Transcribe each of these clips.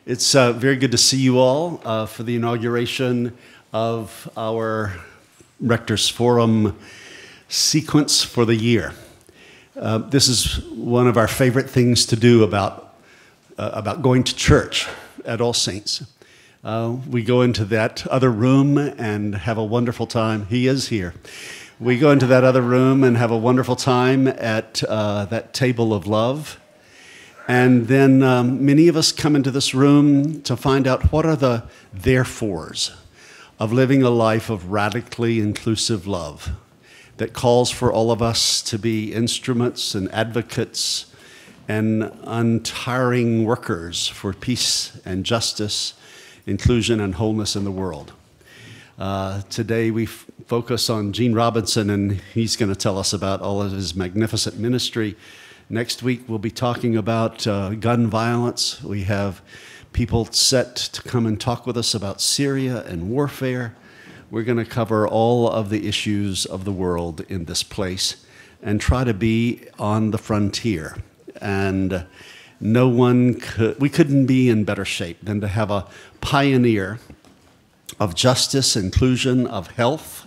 It's very good to see you all for the inauguration of our Rector's Forum sequence for the year. This is one of our favorite things to do about going to church at All Saints. We go into that other room and have a wonderful time. He is here. We go into that other room and have a wonderful time at that table of love. And then many of us come into this room to find out what are the therefores of living a life of radically inclusive love that calls for all of us to be instruments and advocates and untiring workers for peace and justice, inclusion and wholeness in the world. Today we focus on Gene Robinson, and he's going to tell us about all of his magnificent ministry. Next week we'll be talking about gun violence. We have people set to come and talk with us about Syria and warfare. We're going to cover all of the issues of the world in this place and try to be on the frontier. And we couldn't be in better shape than to have a pioneer of justice, inclusion, of health,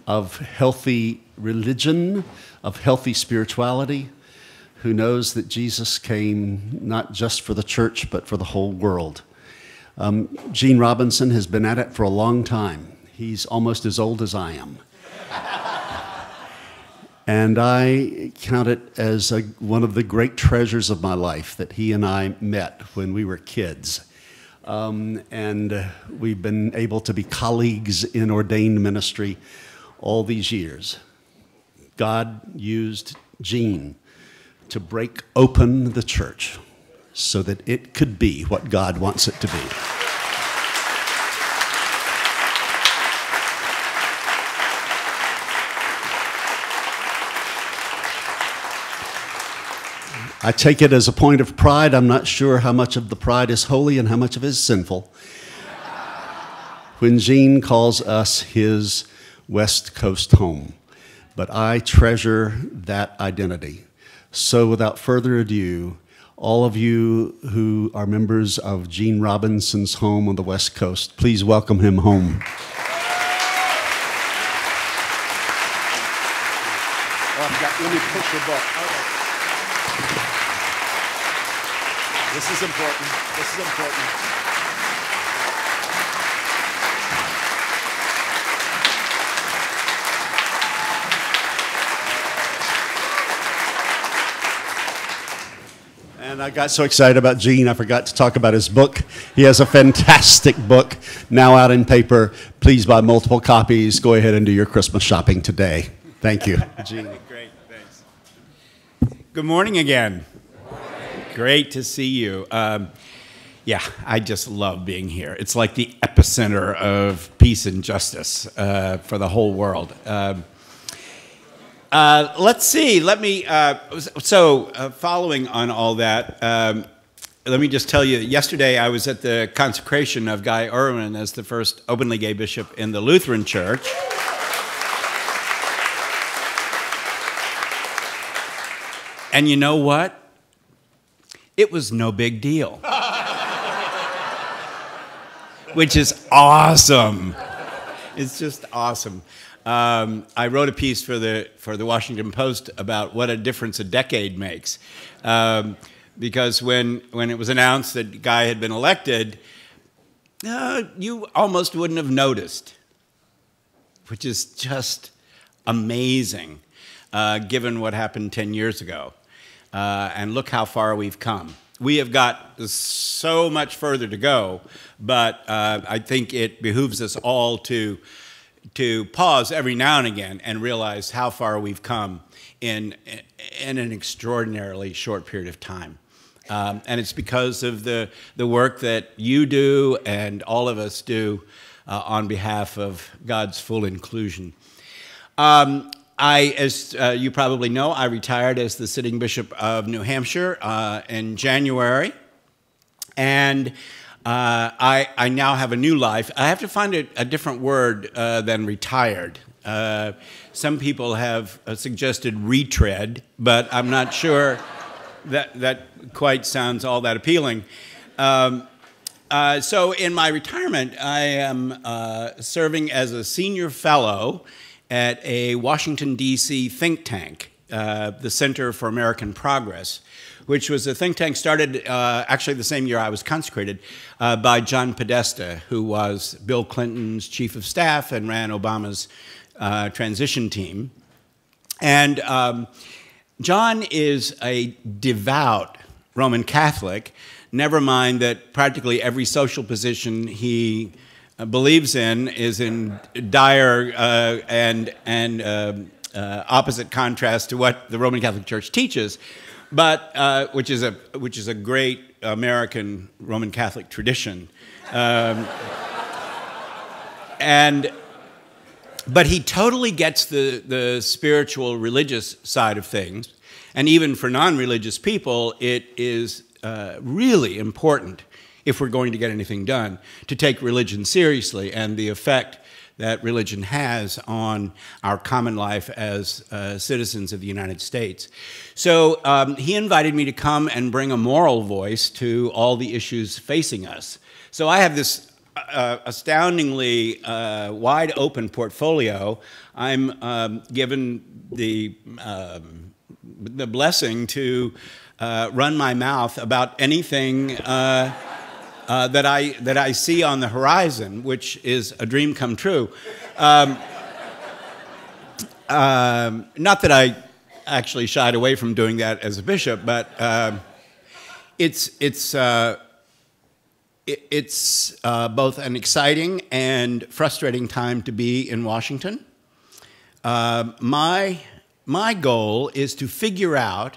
of healthy religion, of healthy spirituality, who knows that Jesus came not just for the church, but for the whole world. Gene Robinson has been at it for a long time. He's almost as old as I am. And I count it as one of the great treasures of my life that he and I met when we were kids. And we've been able to be colleagues in ordained ministry all these years. God used Gene to break open the church so that it could be what God wants it to be. I take it as a point of pride. I'm not sure how much of the pride is holy and how much of it is sinful. When Gene calls us his West Coast home, but I treasure that identity. So without further ado, all of you who are members of Gene Robinson's home on the West Coast, please welcome him home. Let me push your book. This is important. This is important. And I got so excited about Gene, I forgot to talk about his book. He has a fantastic book now out in paper. Please buy multiple copies. Go ahead and do your Christmas shopping today. Thank you. Gene. Great, thanks. Good morning again. Great to see you. Yeah, I just love being here. It's like the epicenter of peace and justice for the whole world. Let's see. Following on all that, let me just tell you that yesterday I was at the consecration of Guy Irwin as the first openly gay bishop in the Lutheran Church. And you know what? It was no big deal. Which is awesome. It's just awesome. I wrote a piece for the Washington Post about what a difference a decade makes. Because when it was announced that Guy had been elected, you almost wouldn't have noticed, which is just amazing, given what happened 10 years ago. And look how far we've come. We have got so much further to go, but I think it behooves us all to pause every now and again and realize how far we've come in an extraordinarily short period of time. And it's because of the work that you do and all of us do on behalf of God's full inclusion. As you probably know, I retired as the sitting bishop of New Hampshire in January, and I now have a new life. I have to find a different word than retired. Some people have suggested retread, but I'm not sure that quite sounds all that appealing. So in my retirement, I am serving as a senior fellow at a Washington, D.C. think tank, the Center for American Progress, which was a think tank started actually the same year I was consecrated by John Podesta, who was Bill Clinton's chief of staff and ran Obama's transition team. And John is a devout Roman Catholic, never mind that practically every social position he believes in is in dire and opposite contrast to what the Roman Catholic Church teaches, but which is a great American Roman Catholic tradition, but he totally gets the spiritual religious side of things, and even for non-religious people, it is really important, if we're going to get anything done, to take religion seriously and the effect that religion has on our common life as citizens of the United States. So he invited me to come and bring a moral voice to all the issues facing us. So I have this astoundingly wide open portfolio. I'm given the blessing to run my mouth about anything that I see on the horizon, which is a dream come true. Not that I actually shied away from doing that as a bishop, but it's both an exciting and frustrating time to be in Washington. My goal is to figure out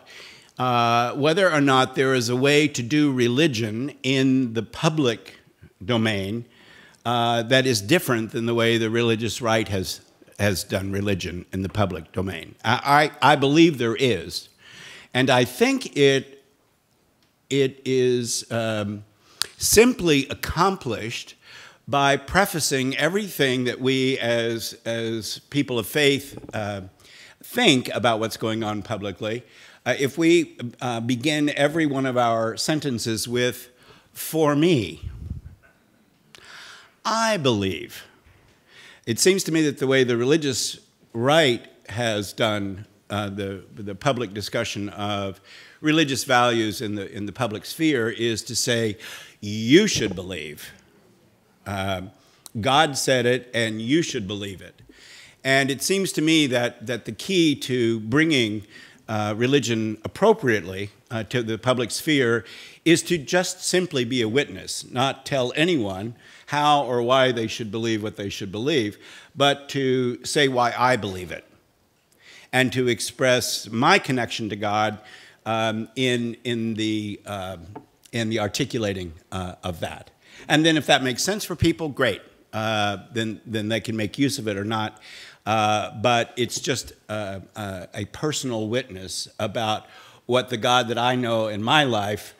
whether or not there is a way to do religion in the public domain that is different than the way the religious right has done religion in the public domain. I believe there is, and I think it is simply accomplished by prefacing everything that we as people of faith think about what's going on publicly. If we begin every one of our sentences with, "for me," I believe. It seems to me that the way the religious right has done the public discussion of religious values in the public sphere is to say, you should believe. God said it, and you should believe it. And it seems to me that the key to bringing religion appropriately to the public sphere is to just simply be a witness, not tell anyone how or why they should believe what they should believe, but to say why I believe it, and to express my connection to God in the articulating of that. And then if that makes sense for people, great. Then they can make use of it or not. But it's just a personal witness about what the God that I know in my life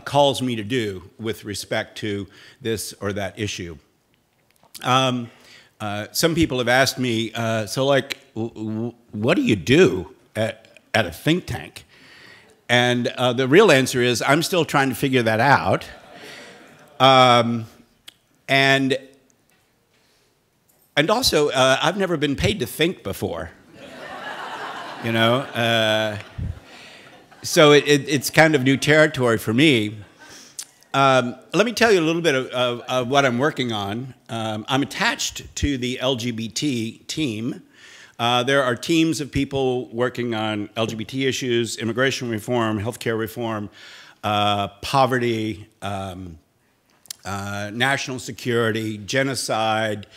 calls me to do with respect to this or that issue. Some people have asked me, so like, what do you do at a think tank? And the real answer is, I'm still trying to figure that out. And also, I've never been paid to think before, you know? So it's kind of new territory for me. Let me tell you a little bit of what I'm working on. I'm attached to the LGBT team. There are teams of people working on LGBT issues, immigration reform, healthcare reform, poverty, national security, genocide,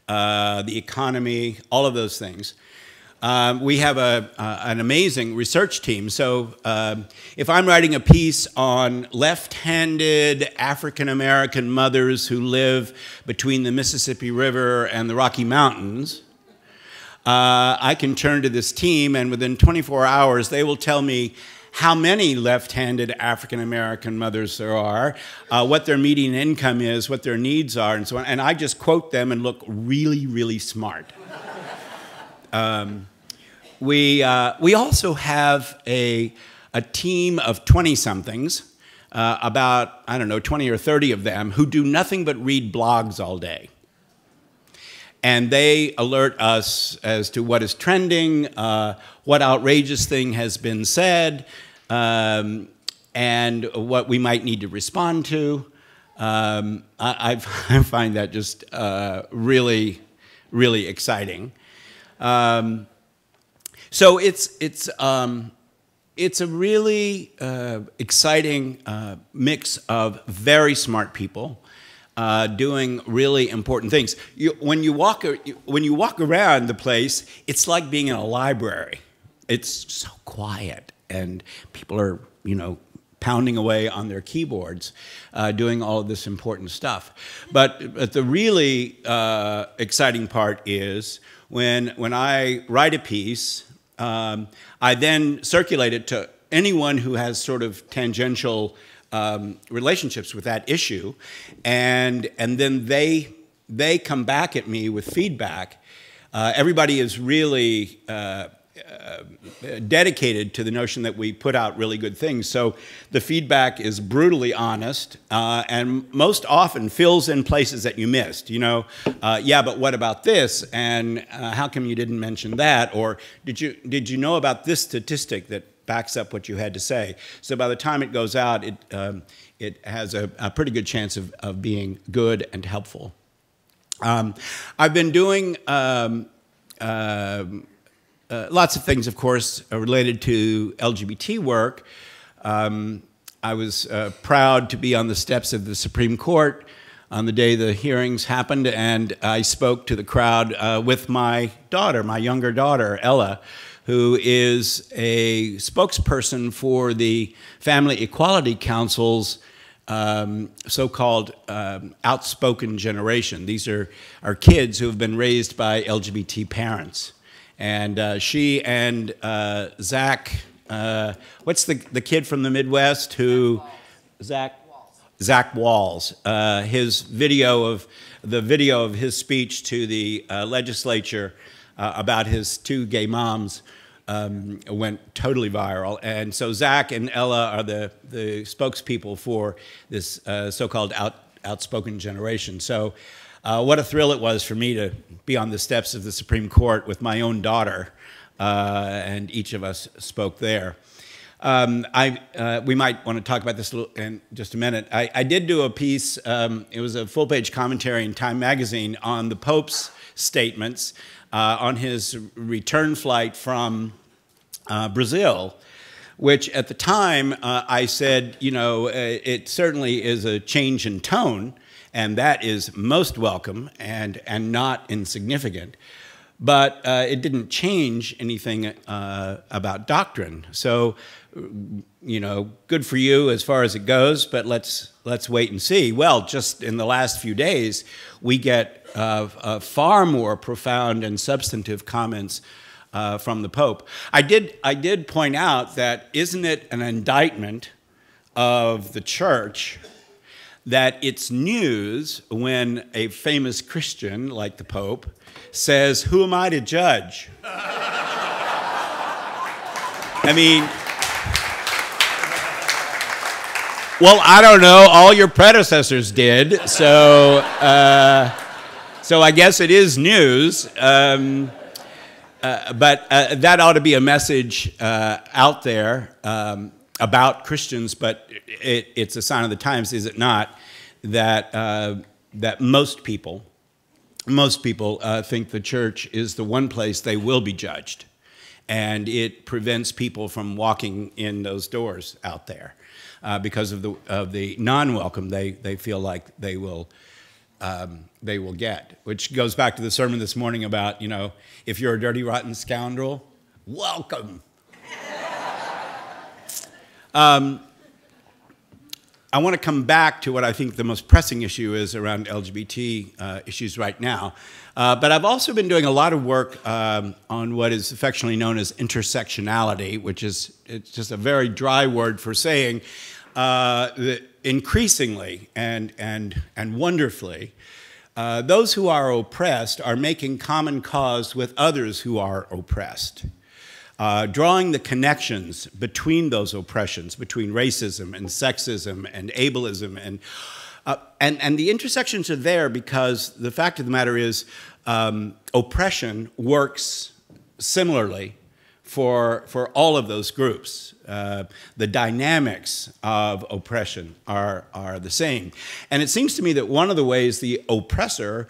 the economy, all of those things. We have an amazing research team. So if I'm writing a piece on left-handed African-American mothers who live between the Mississippi River and the Rocky Mountains, I can turn to this team, and within 24 hours, they will tell me how many left-handed African-American mothers there are, what their median income is, what their needs are, and so on. And I just quote them and look really, really smart. We also have a team of 20-somethings about, I don't know, 20 or 30 of them who do nothing but read blogs all day. And they alert us as to what is trending, what outrageous thing has been said, and what we might need to respond to. I find that just really, really exciting. So it's a really exciting mix of very smart people doing really important things. When you walk around the place, it's like being in a library. It's so quiet, and people are, you know, pounding away on their keyboards, doing all of this important stuff. But the really exciting part is when I write a piece, I then circulate it to anyone who has sort of tangential relationships with that issue, and then they come back at me with feedback. Everybody is really dedicated to the notion that we put out really good things. So the feedback is brutally honest, and most often fills in places that you missed. You know, yeah, but what about this? And how come you didn't mention that? Or did you know about this statistic that backs up what you had to say? So by the time it goes out, it has a pretty good chance of being good and helpful. I've been doing lots of things, of course, related to LGBT work. I was proud to be on the steps of the Supreme Court on the day the hearings happened, and I spoke to the crowd with my daughter, my younger daughter, Ella, who is a spokesperson for the Family Equality Council's so-called outspoken generation. These are kids who have been raised by LGBT parents. And she and Zach, what's the kid from the Midwest who, Zach Walls, his video of his speech to the legislature about his two gay moms went totally viral. And so Zach and Ella are the spokespeople for this so-called outspoken generation. So what a thrill it was for me to be on the steps of the Supreme Court with my own daughter, and each of us spoke there. We might want to talk about this in just a minute. I did do a piece, it was a full-page commentary in Time magazine on the Pope's statements on his return flight from Brazil, which at the time I said, you know, it certainly is a change in tone, and that is most welcome and not insignificant. But it didn't change anything about doctrine. So, you know, good for you as far as it goes, but let's wait and see. Well, just in the last few days, we get far more profound and substantive comments from the Pope. I did point out that isn't it an indictment of the Church that it's news when a famous Christian like the Pope says, "Who am I to judge?" I mean, well, I don't know. All your predecessors did, so I guess it is news. But that ought to be a message out there about Christians. But it's a sign of the times, is it not, that that most people think the church is the one place they will be judged, and it prevents people from walking in those doors out there because of the non-welcome they feel like they will get. Which goes back to the sermon this morning about, you know, if you're a dirty, rotten scoundrel, welcome. I want to come back to what I think the most pressing issue is around LGBT issues right now. But I've also been doing a lot of work on what is affectionately known as intersectionality, which is it's just a very dry word for saying that increasingly and wonderfully, those who are oppressed are making common cause with others who are oppressed. drawing the connections between those oppressions, between racism and sexism and ableism. And the intersections are there because the fact of the matter is oppression works similarly for all of those groups. The dynamics of oppression are the same. And it seems to me that one of the ways the oppressor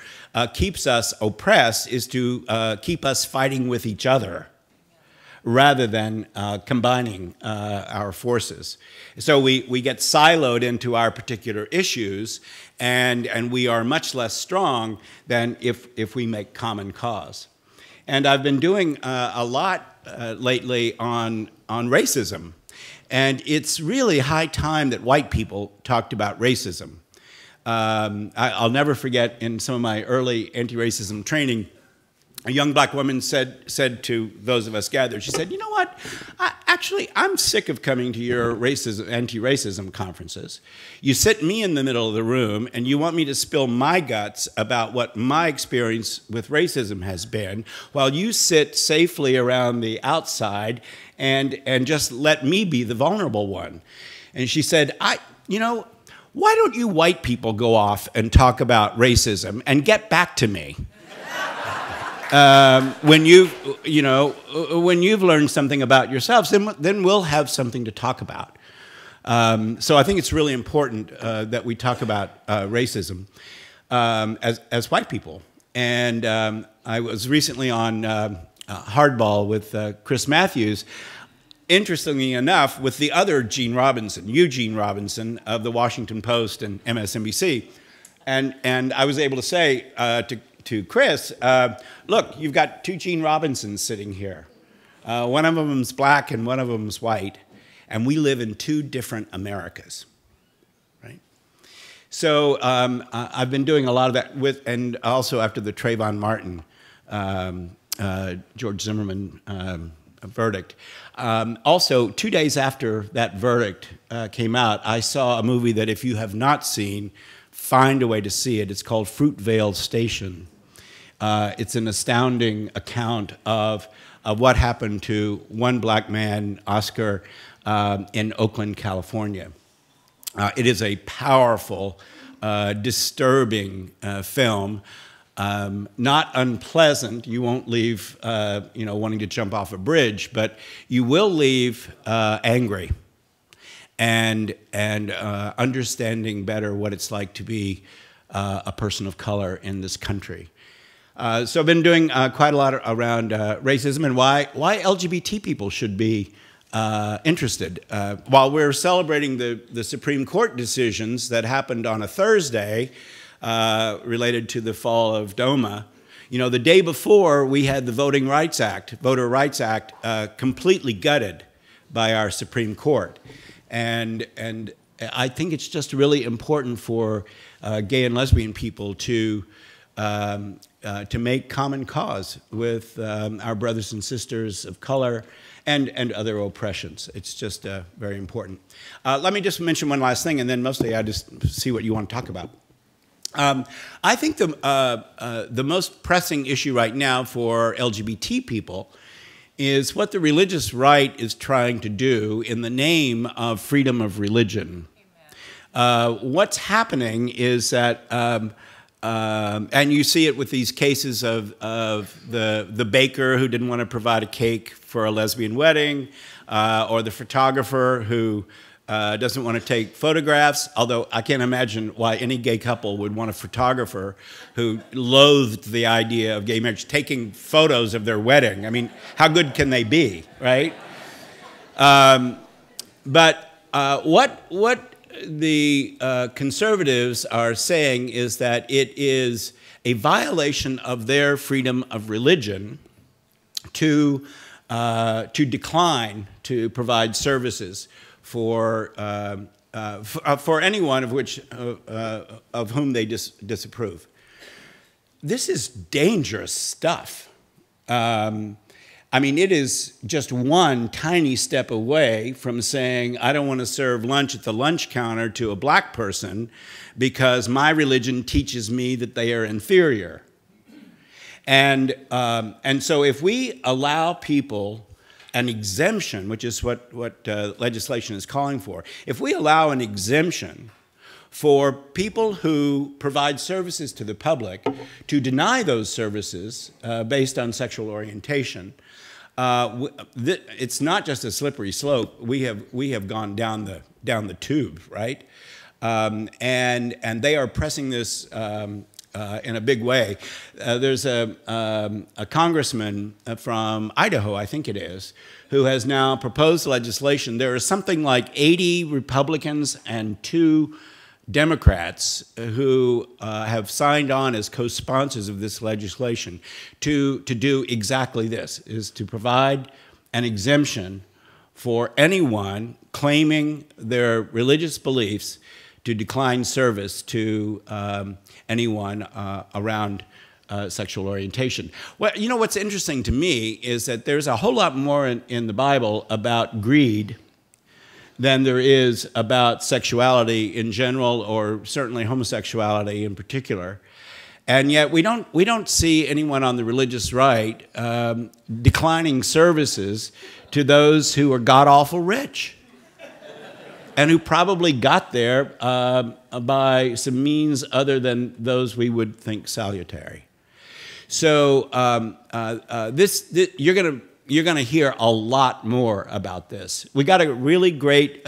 keeps us oppressed is to keep us fighting with each other rather than combining our forces. So we get siloed into our particular issues, and we are much less strong than if we make common cause. And I've been doing a lot lately on racism. And it's really high time that white people talked about racism. I'll never forget in some of my early anti-racism training, a young black woman said to those of us gathered, she said, you know what, I'm sick of coming to your anti-racism conferences. You sit me in the middle of the room and you want me to spill my guts about what my experience with racism has been, while you sit safely around the outside and just let me be the vulnerable one. And she said, you know, why don't you white people go off and talk about racism and get back to me? When you've learned something about yourselves, then we'll have something to talk about. So I think it's really important that we talk about racism as white people. And I was recently on Hardball with Chris Matthews, interestingly enough, with the other Eugene Robinson of the Washington Post and MSNBC. And I was able to say to Chris, look, you've got two Gene Robinsons sitting here. One of them's black and one of them's white, and we live in two different Americas, right? So I've been doing a lot of that with, and also after the Trayvon Martin, George Zimmerman verdict. Also, 2 days after that verdict came out, I saw a movie that if you have not seen, find a way to see it. It's called Fruitvale Station. It's an astounding account of what happened to one black man, Oscar, in Oakland, California. It is a powerful, disturbing film, not unpleasant. You won't leave, wanting to jump off a bridge, but you will leave angry and understanding better what it's like to be a person of color in this country. So I've been doing quite a lot around racism and why LGBT people should be interested. While we're celebrating the Supreme Court decisions that happened on a Thursday related to the fall of DOMA, the day before we had the Voter Rights Act, completely gutted by our Supreme Court. And I think it's just really important for gay and lesbian people to make common cause with our brothers and sisters of color and other oppressions. It's just very important. Let me just mention one last thing, and then mostly I just see what you want to talk about. I think the most pressing issue right now for LGBT people is what the religious right is trying to do in the name of freedom of religion. What's happening is that, and you see it with these cases of the baker who didn't want to provide a cake for a lesbian wedding, or the photographer who doesn't want to take photographs, although I can't imagine why any gay couple would want a photographer who loathed the idea of gay marriage taking photos of their wedding. I mean, how good can they be, right? But what the conservatives are saying is that it is a violation of their freedom of religion to decline to provide services for anyone of whom they disapprove. This is dangerous stuff. I mean, it is just one tiny step away from saying, I don't want to serve lunch at the lunch counter to a black person because my religion teaches me that they are inferior. And so if we allow people an exemption, which is what legislation is calling for, if we allow an exemption for people who provide services to the public to deny those services based on sexual orientation, it's not just a slippery slope. We have gone down the tube, right? And they are pressing this in a big way. There's a congressman from Idaho, I think it is, who has now proposed legislation. There are something like 80 Republicans and 2 Democrats who have signed on as co-sponsors of this legislation to do exactly this, is to provide an exemption for anyone claiming their religious beliefs to decline service to anyone around sexual orientation. Well, you know what's interesting to me is that there's a whole lot more in the Bible about greed than there is about sexuality in general, or certainly homosexuality in particular. And yet we don't see anyone on the religious right declining services to those who are god-awful rich and who probably got there by some means other than those we would think salutary. So you're gonna hear a lot more about this. We got a really great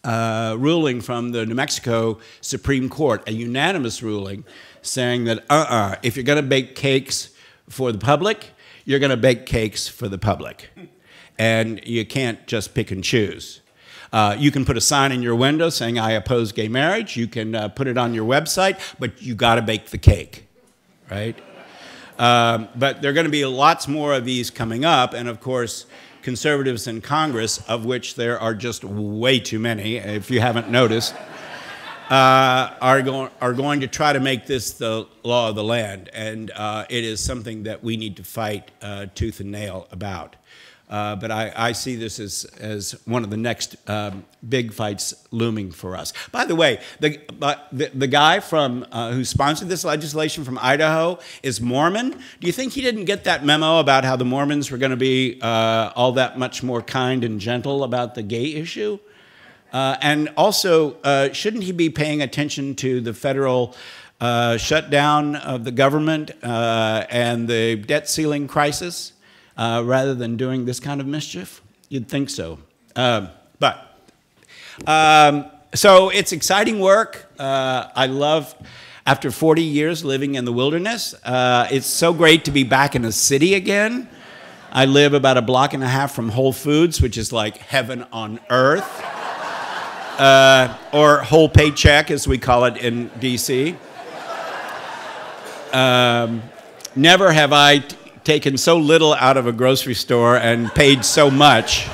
ruling from the New Mexico Supreme Court, a unanimous ruling, saying that if you're gonna bake cakes for the public, you're gonna bake cakes for the public. And you can't just pick and choose. You can put a sign in your window saying, I oppose gay marriage. You can put it on your website, but you gotta bake the cake, right? But there are going to be lots more of these coming up, and of course, conservatives in Congress, of which there are just way too many, if you haven't noticed, are going to try to make this the law of the land, and it is something that we need to fight tooth and nail about. But I see this as one of the next big fights looming for us. By the way, the guy from who sponsored this legislation from Idaho is Mormon. Do you think he didn't get that memo about how the Mormons were going to be all that much more kind and gentle about the gay issue? And also, shouldn't he be paying attention to the federal shutdown of the government and the debt ceiling crisis? Rather than doing this kind of mischief? You'd think so. So it's exciting work. I love, after 40 years living in the wilderness, it's so great to be back in a city again. I live about a block and a half from Whole Foods, which is like heaven on earth, or whole paycheck, as we call it in DC. Never have I taken so little out of a grocery store and paid so much.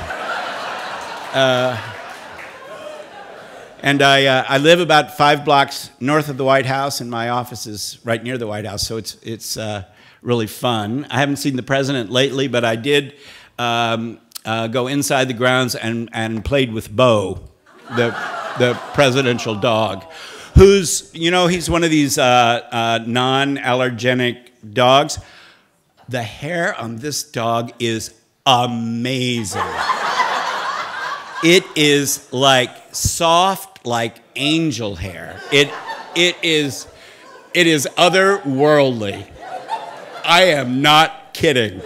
And I live about 5 blocks north of the White House, and my office is right near the White House, so it's really fun. I haven't seen the president lately, but I did go inside the grounds and played with Bo, the presidential dog, who's, you know, he's one of these non-allergenic dogs. The hair on this dog is amazing. It is like soft, like angel hair. It is otherworldly. I am not kidding.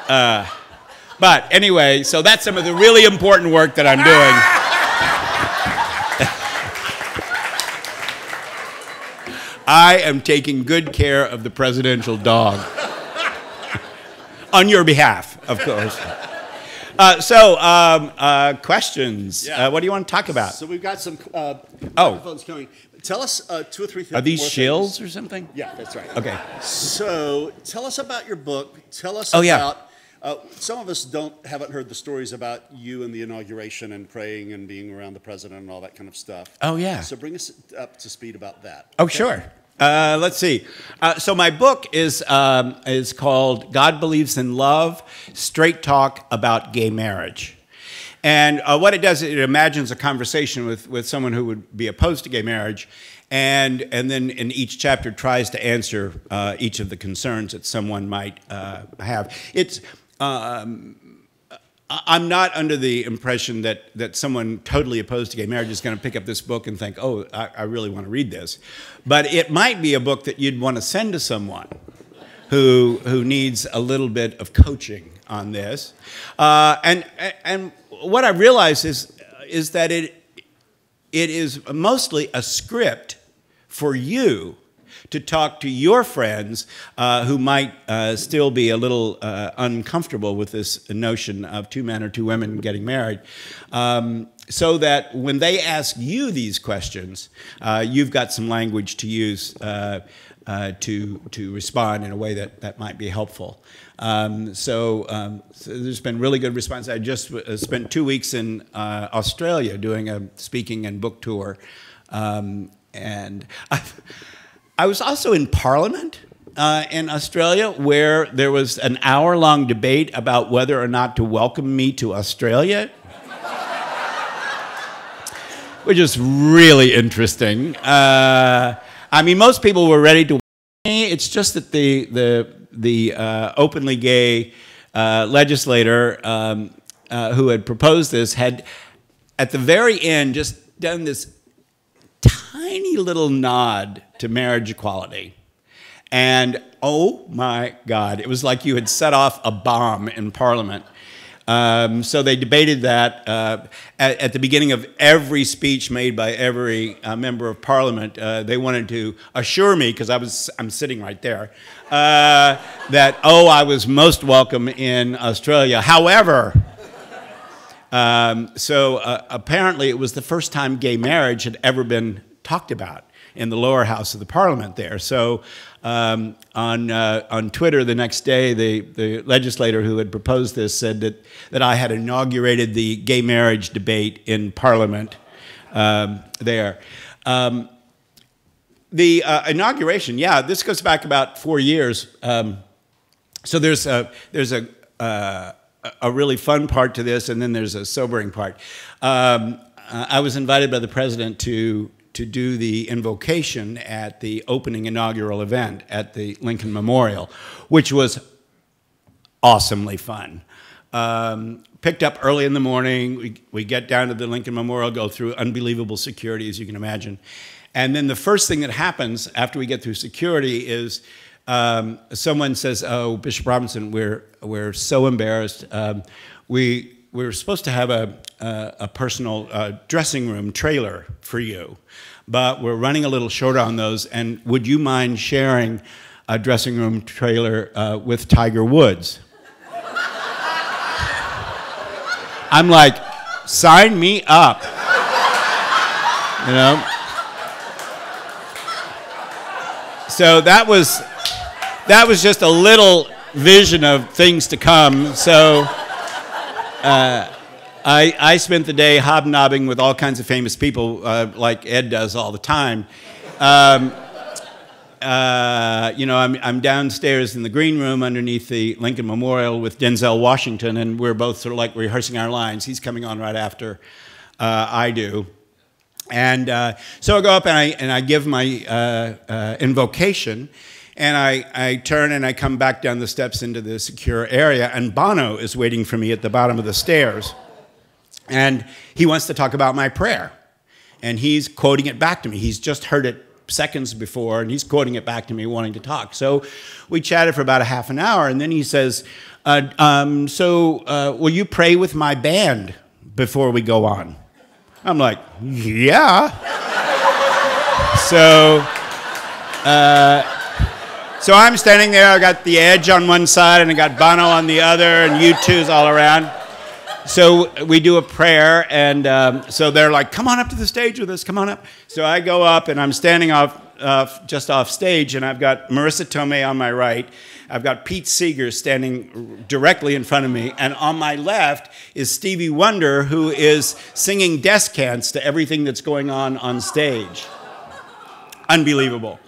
But anyway, so that's some of the really important work that I'm doing. I am taking good care of the presidential dog. On your behalf, of course. Questions. Yeah. What do you want to talk about? So we've got some microphones coming. Tell us 2 or 3 things. Are these shills or something? Yeah, that's right. Okay. So tell us about your book. Tell us about... some of us haven't heard the stories about you and the inauguration and praying and being around the president and all that kind of stuff. Oh, yeah. So bring us up to speed about that. Oh, okay? Sure. Let's see. So my book is called God Believes in Love, Straight Talk About Gay Marriage. And what it does, it imagines a conversation with someone who would be opposed to gay marriage, and then in each chapter tries to answer each of the concerns that someone might have. I'm not under the impression that someone totally opposed to gay marriage is going to pick up this book and think, oh, I really want to read this. But it might be a book that you'd want to send to someone who needs a little bit of coaching on this. And what I realize is that it is mostly a script for you to talk to your friends who might still be a little uncomfortable with this notion of two men or two women getting married, so that when they ask you these questions, you've got some language to use to respond in a way that might be helpful. So there's been really good response. I just spent 2 weeks in Australia doing a speaking and book tour, and I was also in Parliament in Australia, where there was an hour-long debate about whether or not to welcome me to Australia, which is really interesting. I mean, most people were ready to welcome me. It's just that the openly gay legislator who had proposed this had, at the very end, just done this tiny little nod to marriage equality. And oh my God, it was like you had set off a bomb in Parliament. So they debated that at the beginning of every speech made by every member of Parliament. They wanted to assure me, because I'm sitting right there, that, oh, I was most welcome in Australia. However, apparently it was the first time gay marriage had ever been talked about in the lower house of the Parliament there. So on Twitter the next day, the legislator who had proposed this said that I had inaugurated the gay marriage debate in Parliament there. The inauguration, yeah, this goes back about 4 years. So there's a really fun part to this, and then there's a sobering part. I was invited by the president to do the invocation at the opening inaugural event at the Lincoln Memorial, which was awesomely fun. Picked up early in the morning, we get down to the Lincoln Memorial, go through unbelievable security, as you can imagine. And then the first thing that happens after we get through security is someone says, oh, Bishop Robinson, we're so embarrassed. We were supposed to have a personal dressing room trailer for you, but we're running a little short on those, and would you mind sharing a dressing room trailer with Tiger Woods? I'm like, sign me up, you know? So that was just a little vision of things to come. So I spent the day hobnobbing with all kinds of famous people, like Ed does all the time. You know, I'm downstairs in the green room underneath the Lincoln Memorial with Denzel Washington, and we're both sort of like rehearsing our lines. He's coming on right after I do. And so I go up and I give my invocation, and I turn and I come back down the steps into the secure area, and Bono is waiting for me at the bottom of the stairs. And he wants to talk about my prayer. And he's quoting it back to me. He's just heard it seconds before, and he's quoting it back to me, wanting to talk. So we chatted for about a half an hour, and then he says, will you pray with my band before we go on? I'm like, yeah. So I'm standing there. I got the Edge on one side, and I got Bono on the other, and U2's all around. So we do a prayer, and so they're like, come on up to the stage with us, come on up. So I go up, and I'm standing just off stage, and I've got Marissa Tomei on my right. I've got Pete Seeger standing directly in front of me, and on my left is Stevie Wonder, who is singing descants to everything that's going on stage. Unbelievable.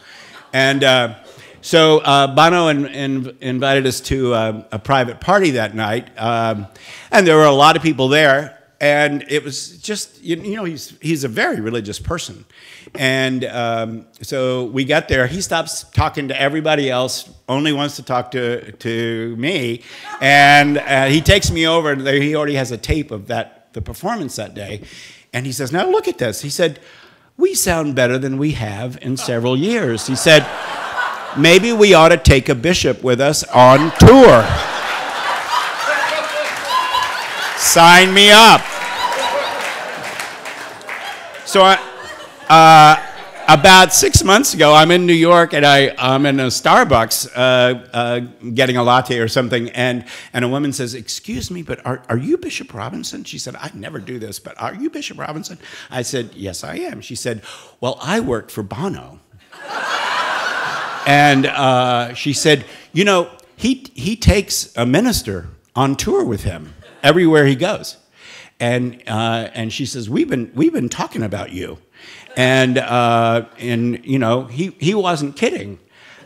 And so Bono invited us to a private party that night, and there were a lot of people there. and it was just, you know, he's a very religious person. And so we got there. He stops talking to everybody else, only wants to talk to me. And he takes me over, and he already has a tape of the performance that day. And he says, now look at this. He said, we sound better than we have in several years. He said, maybe we ought to take a bishop with us on tour. Sign me up. So about 6 months ago, I'm in New York, and I'm in a Starbucks getting a latte or something, and a woman says, excuse me, but are you Bishop Robinson? She said, I never do this, but are you Bishop Robinson? I said, yes, I am. She said, well, I worked for Bono. And she said, you know, he takes a minister on tour with him everywhere he goes. And she says, we've been talking about you. And you know, he wasn't kidding.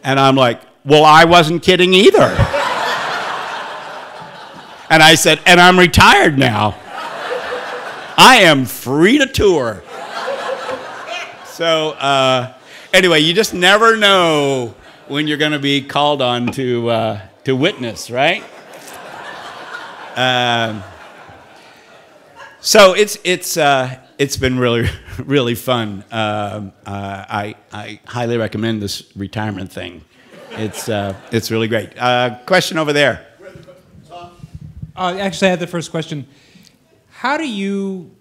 And I'm like, well, I wasn't kidding either. And I said, and I'm retired now. I am free to tour. So anyway, you just never know when you're going to be called on to witness, right? So it's been really fun. I highly recommend this retirement thing. It's really great. Question over there. Actually, I had the first question. How do you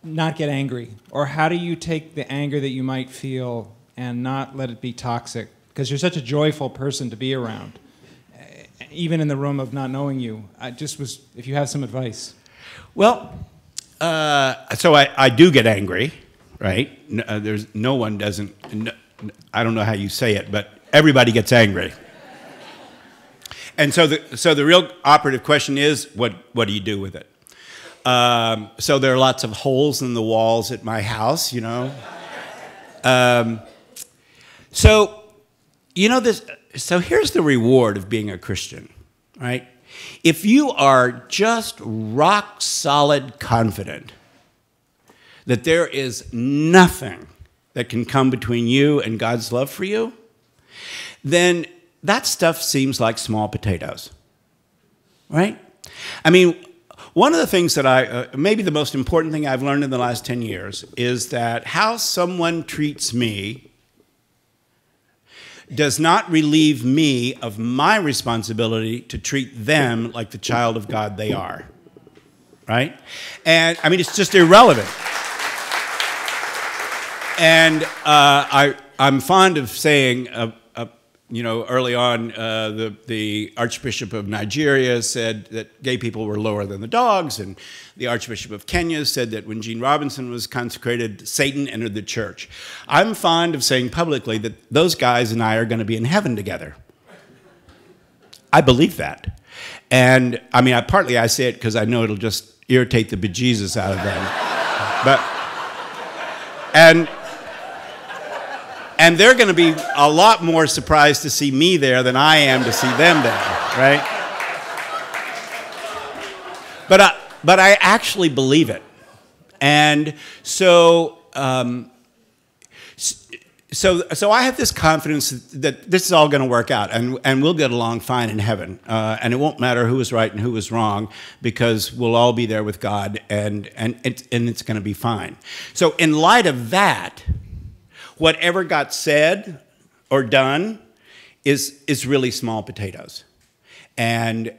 not get angry, or how do you take the anger that you might feel and not let it be toxic? Because you're such a joyful person to be around, even in the room of not knowing you. If you have some advice. Well, so I do get angry, right? There's no one doesn't. I don't know how you say it, but everybody gets angry. And so the real operative question is, what do you do with it? So there are lots of holes in the walls at my house, you know. So you know this. So here's the reward of being a Christian, right? If you are just rock solid confident that there is nothing that can come between you and God's love for you, then that stuff seems like small potatoes, right? I mean, one of the things that maybe the most important thing I've learned in the last 10 years is that how someone treats me does not relieve me of my responsibility to treat them like the child of God they are, right? And I mean, it's just irrelevant. And I'm fond of saying, you know, early on, the Archbishop of Nigeria said that gay people were lower than the dogs, and the Archbishop of Kenya said that when Gene Robinson was consecrated, Satan entered the church. I'm fond of saying publicly that those guys and I are going to be in heaven together. I believe that. And I mean, partly I say it because I know it'll just irritate the bejesus out of them. And they're going to be a lot more surprised to see me there than I am to see them there, right? But I actually believe it. And so I have this confidence that this is all going to work out, and we'll get along fine in heaven. And it won't matter who was right and who was wrong, because we'll all be there with God, and it's going to be fine. So in light of that, whatever got said or done is really small potatoes. And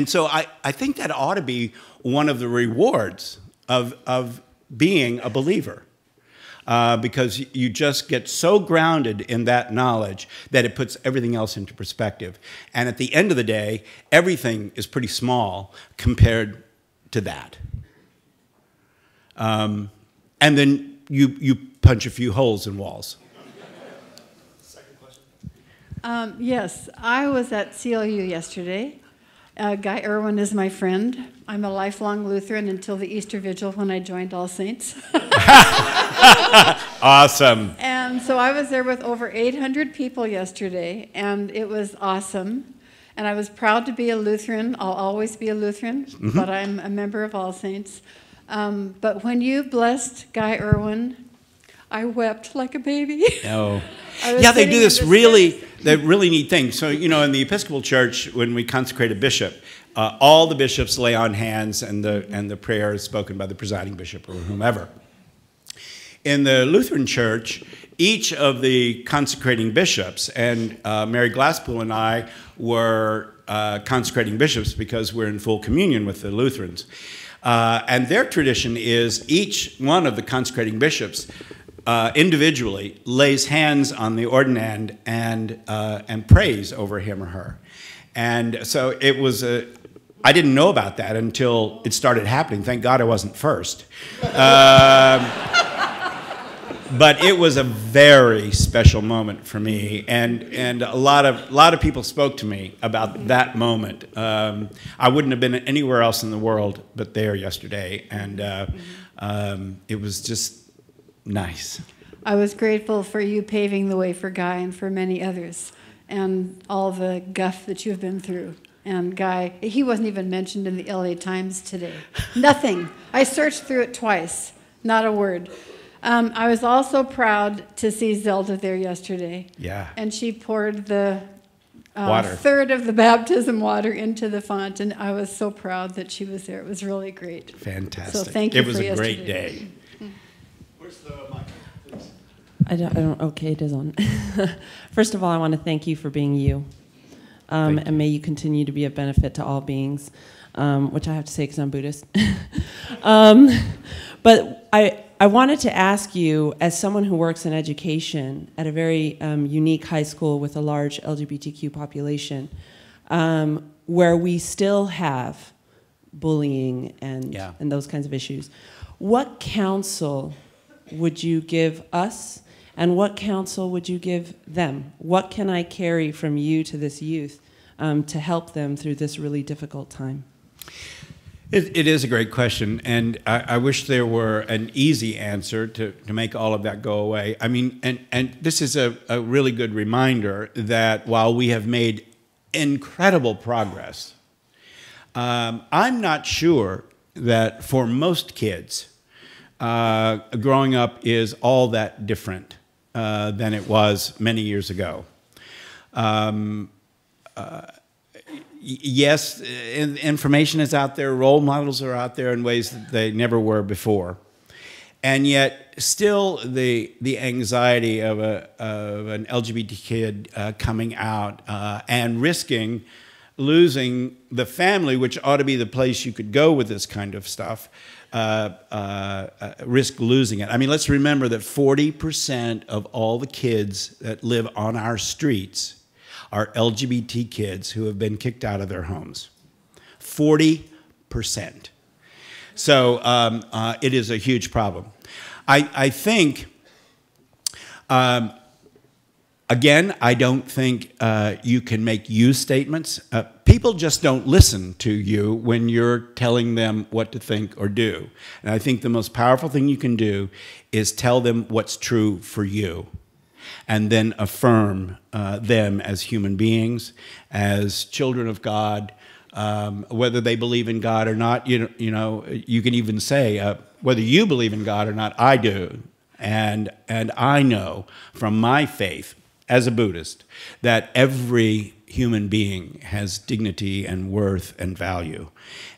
so I think that ought to be one of the rewards of being a believer. Because you just get so grounded in that knowledge that it puts everything else into perspective. And at the end of the day, everything is pretty small compared to that. And then you punch a few holes in walls. Second question. Yes, I was at CLU yesterday. Guy Irwin is my friend. I'm a lifelong Lutheran until the Easter Vigil when I joined All Saints. Awesome. And so I was there with over 800 people yesterday, and it was awesome. And I was proud to be a Lutheran. I'll always be a Lutheran, but I'm a member of All Saints. But when you blessed Guy Irwin, I wept like a baby. No. I was Yeah, they sitting do in this the really, steps. they really neat thing. So, you know, in the Episcopal Church, when we consecrate a bishop, all the bishops lay on hands, and the prayer is spoken by the presiding bishop or whomever. In the Lutheran Church, each of the consecrating bishops, and Mary Glasspool and I were consecrating bishops because we're in full communion with the Lutherans. And their tradition is each one of the consecrating bishops individually lays hands on the ordinand and prays over him or her. And so it was I didn't know about that until it started happening. Thank God I wasn't first. But it was a very special moment for me, and a lot of people spoke to me about that moment. I wouldn't have been anywhere else in the world but there yesterday, and it was just nice. I was grateful for you paving the way for Guy and for many others, and all the guff that you've been through. And Guy, he wasn't even mentioned in the LA Times today. Nothing. I searched through it twice. Not a word. I was also proud to see Zelda there yesterday. Yeah. And she poured the Water. third of the baptism water into the font, and I was so proud that she was there. It was really great. Fantastic. So thank you It was for a yesterday. great day. Where's the mic, please? I don't, okay, it is on. First of all, I want to thank you for being you. And may you continue to be a benefit to all beings, which I have to say because I'm Buddhist. But I wanted to ask you, as someone who works in education at a very unique high school with a large LGBTQ population, where we still have bullying and those kinds of issues, what counsel would you give us, and what counsel would you give them? What can I carry from you to this youth to help them through this really difficult time? It is a great question, and I wish there were an easy answer to make all of that go away. I mean, and this is a really good reminder that while we have made incredible progress, I'm not sure that for most kids, growing up is all that different than it was many years ago. Yes, information is out there, role models are out there in ways that they never were before. And yet, still, the anxiety of an LGBT kid coming out and risking losing the family, which ought to be the place you could go with this kind of stuff, risk losing it. I mean, let's remember that 40% of all the kids that live on our streets are LGBT kids who have been kicked out of their homes. 40%. So it is a huge problem. I think, again, I don't think you can make you statements. People just don't listen to you when you're telling them what to think or do. And I think the most powerful thing you can do is tell them what's true for you, and then affirm them as human beings, as children of God, whether they believe in God or not. You know, you can even say, whether you believe in God or not, I do. And I know from my faith as a Buddhist that every human being has dignity and worth and value.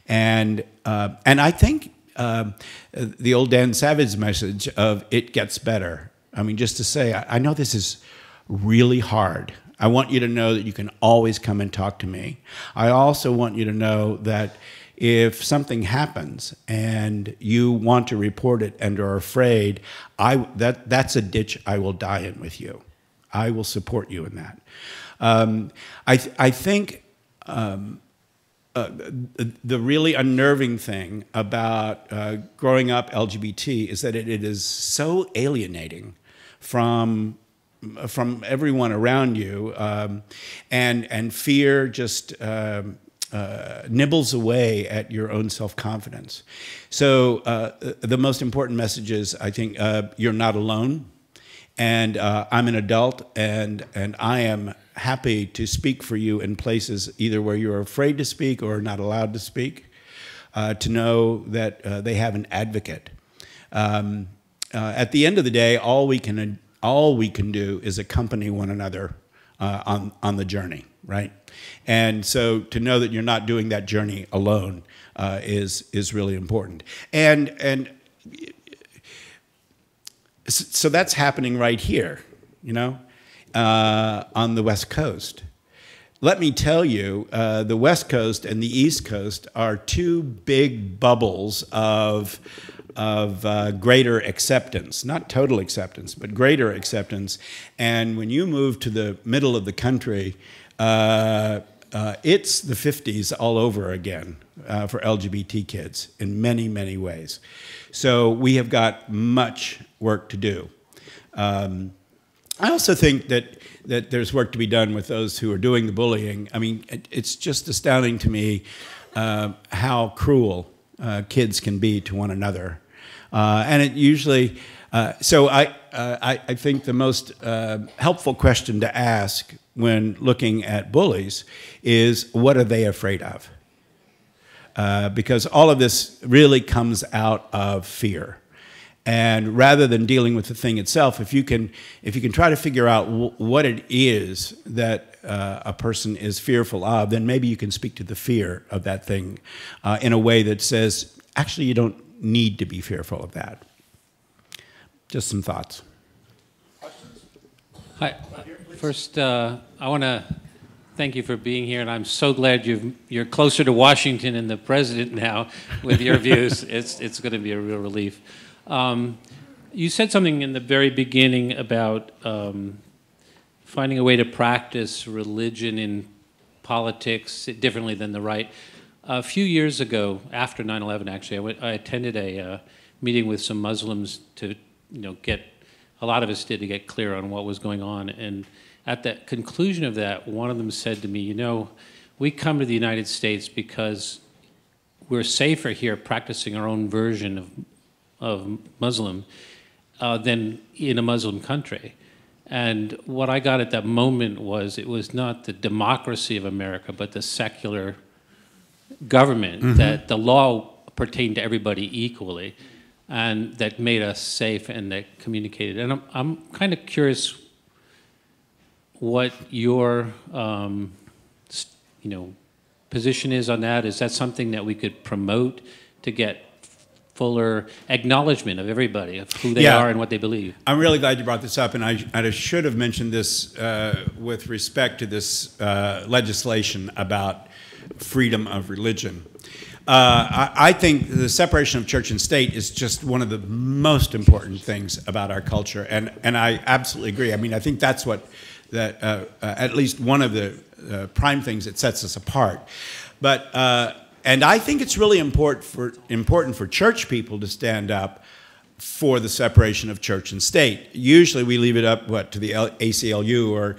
And I think the old Dan Savage message of it gets better. I mean, just to say, I know this is really hard. I want you to know that you can always come and talk to me. I also want you to know that if something happens and you want to report it and are afraid, that's a ditch I will die in with you. I will support you in that. I think the really unnerving thing about growing up LGBT is that it is so alienating from everyone around you, and fear just nibbles away at your own self-confidence. So the most important message is, I think, you're not alone, and I'm an adult, and I am happy to speak for you in places either where you're afraid to speak or not allowed to speak. to know that they have an advocate. At the end of the day, all we can do is accompany one another on the journey, right? And so to know that you're not doing that journey alone is really important. And so that's happening right here, you know, on the West Coast. Let me tell you, the West Coast and the East Coast are two big bubbles of greater acceptance, not total acceptance, but greater acceptance. And when you move to the middle of the country, it's the 50s all over again for LGBT kids in many, many ways. So we have got much work to do. I also think that there's work to be done with those who are doing the bullying. I mean, it's just astounding to me how cruel kids can be to one another. And it usually, so I think the most helpful question to ask when looking at bullies is, what are they afraid of? Because all of this really comes out of fear. And rather than dealing with the thing itself, if you can try to figure out what it is that a person is fearful of, then maybe you can speak to the fear of that thing in a way that says, actually, you don't need to be fearful of that. Just some thoughts. Hi. First, I want to thank you for being here, and I'm so glad you're closer to Washington and the president now with your views. It's going to be a real relief. You said something in the very beginning about finding a way to practice religion in politics differently than the right. A few years ago, after 9/11, actually, I attended a meeting with some Muslims to, a lot of us did, to get clear on what was going on. And at the conclusion of that, one of them said to me, we come to the United States because we're safer here practicing our own version of Muslim than in a Muslim country. And what I got at that moment was, it was not the democracy of America, but the secular government, that the law pertained to everybody equally, and that made us safe and that communicated. And I'm kind of curious what your position is on that. Is that something that we could promote to get fuller acknowledgement of everybody, of who they are and what they believe? I'm really glad you brought this up, and I should have mentioned this with respect to this legislation about freedom of religion. I think the separation of church and state is just one of the most important things about our culture, and I absolutely agree. I mean, I think that's at least one of the prime things that sets us apart. But and I think it's really important for church people to stand up for the separation of church and state. Usually we leave it up, to the ACLU or,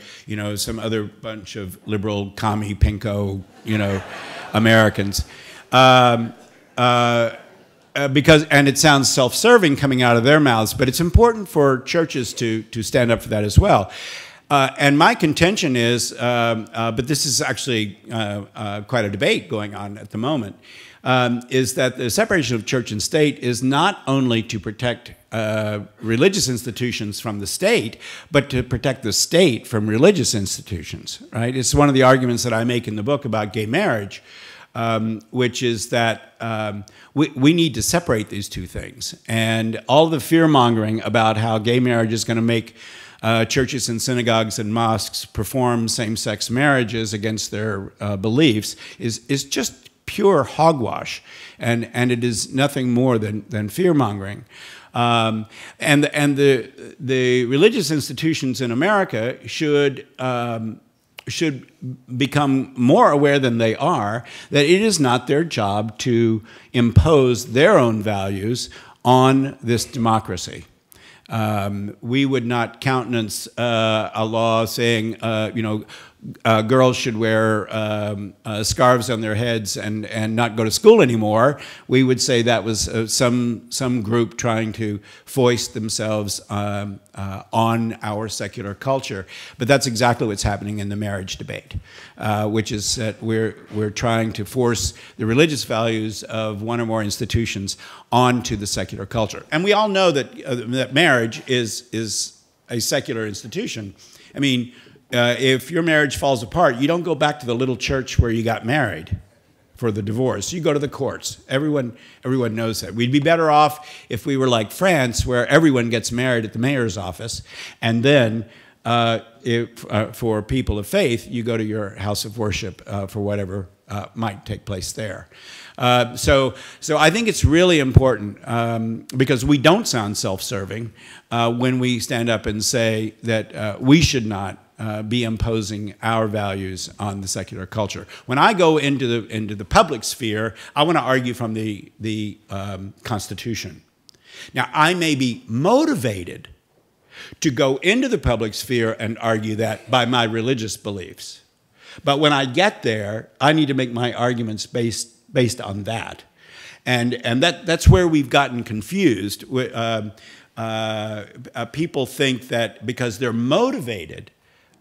some other bunch of liberal, commie, pinko, Americans. Because it sounds self-serving coming out of their mouths, but it's important for churches to stand up for that as well. And my contention is, but this is actually quite a debate going on at the moment, is that the separation of church and state is not only to protect religious institutions from the state, but to protect the state from religious institutions, right? It's one of the arguments that I make in the book about gay marriage, which is that we need to separate these two things. And all the fear-mongering about how gay marriage is going to make churches and synagogues and mosques perform same-sex marriages against their beliefs is just pure hogwash, and it is nothing more than fear-mongering. And the religious institutions in America should become more aware than they are that it is not their job to impose their own values on this democracy. We would not countenance a law saying, girls should wear scarves on their heads and not go to school anymore, we would say that was some group trying to foist themselves on our secular culture. But that's exactly what's happening in the marriage debate, which is that we're trying to force the religious values of one or more institutions onto the secular culture. And we all know that that marriage is a secular institution. I mean, if your marriage falls apart, you don't go back to the little church where you got married for the divorce. You go to the courts. Everyone knows that. We'd be better off if we were like France, where everyone gets married at the mayor's office, and then for people of faith, you go to your house of worship for whatever might take place there. So I think it's really important because we don't sound self-serving when we stand up and say that we should not be imposing our values on the secular culture. When I go into the public sphere, I want to argue from the Constitution. Now, I may be motivated to go into the public sphere and argue that by my religious beliefs. But when I get there, I need to make my arguments based on that. And that's where we've gotten confused. People think that because they're motivated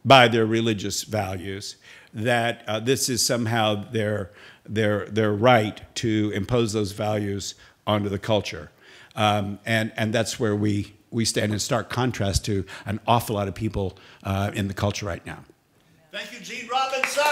by their religious values, that this is somehow their right to impose those values onto the culture. And that's where we stand in stark contrast to an awful lot of people in the culture right now. Thank you, Gene Robinson.